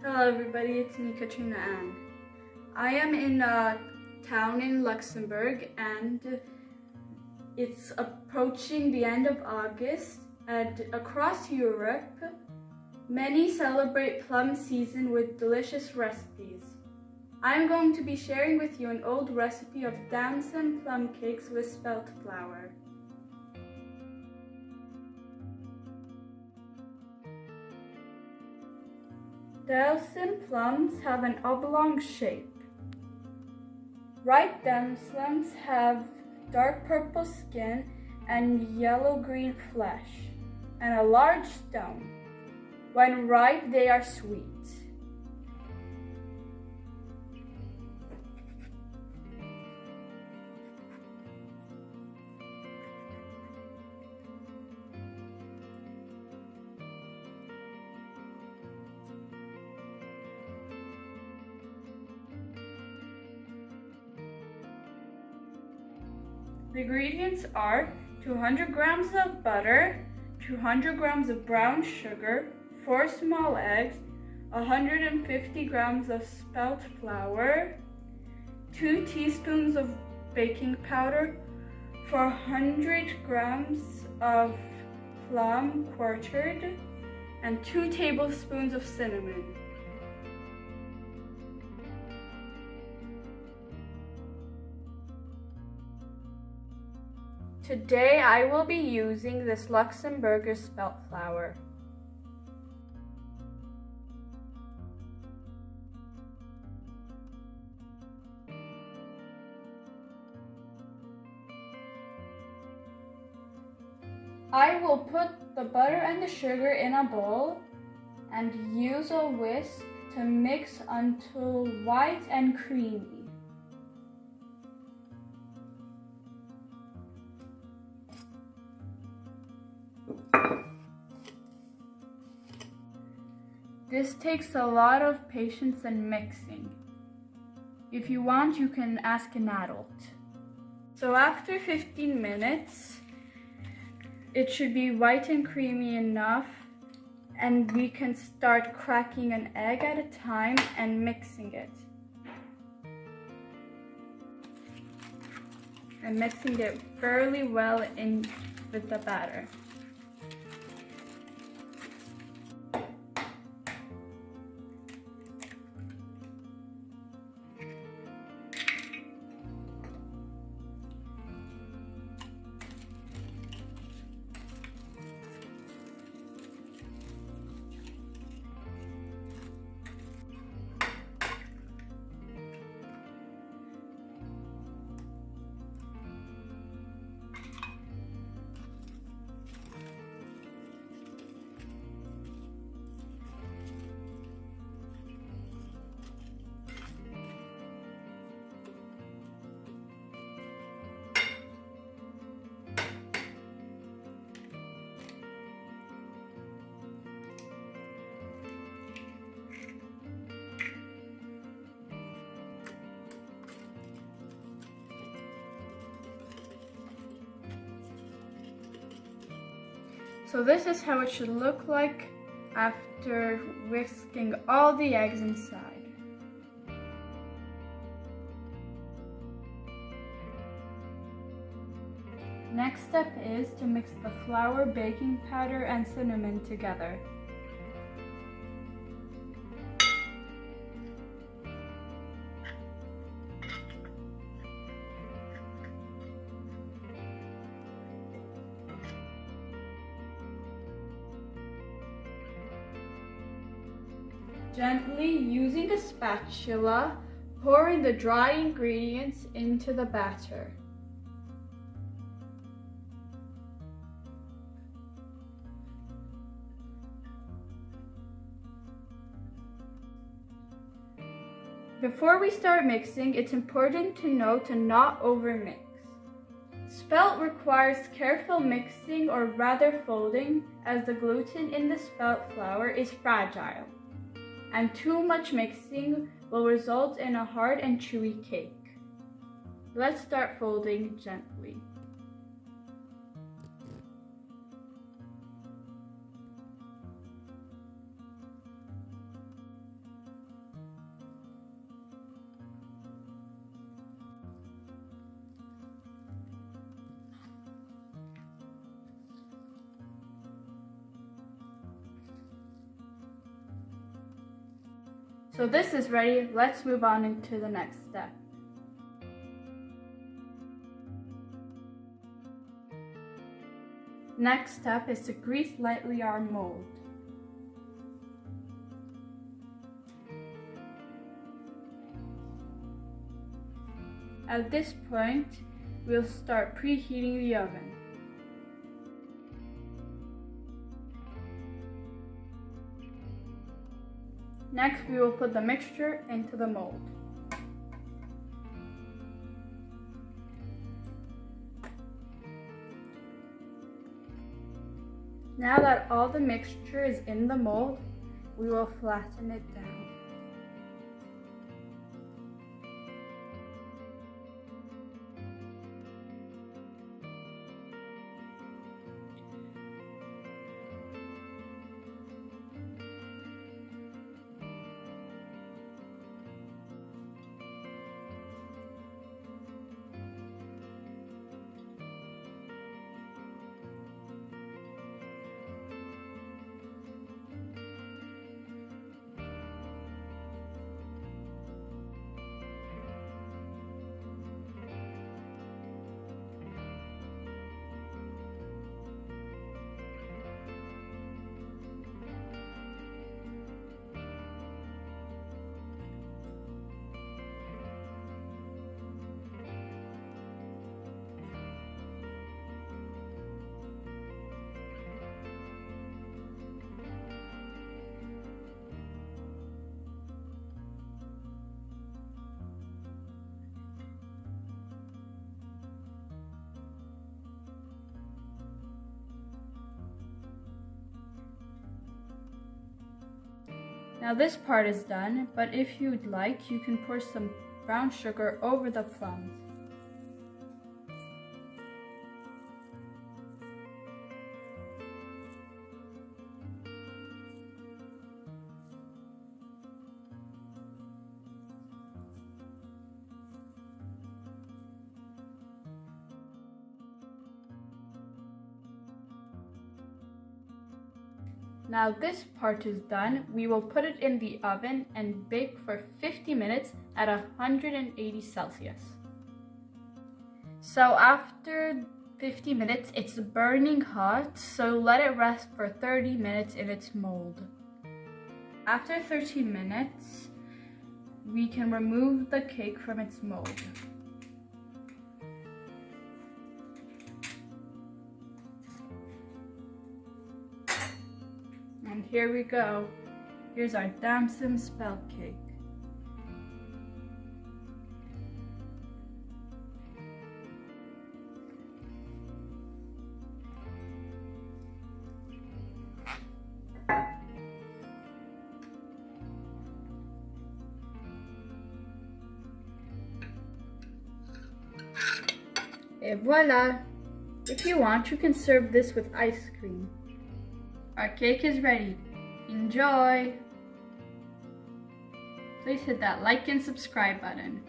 Hello everybody, it's me, Katrina Ann. I am in a town in Luxembourg and it's approaching the end of August, and across Europe, many celebrate plum season with delicious recipes. I'm going to be sharing with you an old recipe of Damson plum cakes with spelt flour. Damson plums have an oblong shape. Ripe damsons have dark purple skin and yellow-green flesh, and a large stone. When ripe, they are sweet. The ingredients are 200 grams of butter, 200 grams of brown sugar, 4 small eggs, 150 grams of spelt flour, 2 teaspoons of baking powder, 400 grams of plum quartered, and 2 tablespoons of cinnamon. Today I will be using this Luxembourger spelt flour. I will put the butter and the sugar in a bowl and use a whisk to mix until white and creamy. This takes a lot of patience and mixing. If you want, you can ask an adult. So after 15 minutes, it should be white and creamy enough, and we can start cracking an egg at a time and mixing it. And mixing it fairly well in with the batter. So this is how it should look like after whisking all the eggs inside. Next step is to mix the flour, baking powder, and cinnamon together. Gently, using a spatula, pour in the dry ingredients into the batter. Before we start mixing, it's important to note to not overmix. Spelt requires careful mixing, or rather folding, as the gluten in the spelt flour is fragile, and too much mixing will result in a hard and chewy cake. Let's start folding gently. So this is ready. Let's move on into the next step. Next step is to grease lightly our mold. At this point, we'll start preheating the oven. Next, we will put the mixture into the mold. Now that all the mixture is in the mold, we will flatten it down. Now this part is done, but if you'd like, you can pour some brown sugar over the plums. Now this part is done, we will put it in the oven and bake for 50 minutes at 180 Celsius. So after 50 minutes, it's burning hot, so let it rest for 30 minutes in its mold. After 30 minutes, we can remove the cake from its mold. And here we go. Here's our Damson Spelt cake. Et voila! If you want, you can serve this with ice cream. Our cake is ready. Enjoy! Please hit that like and subscribe button.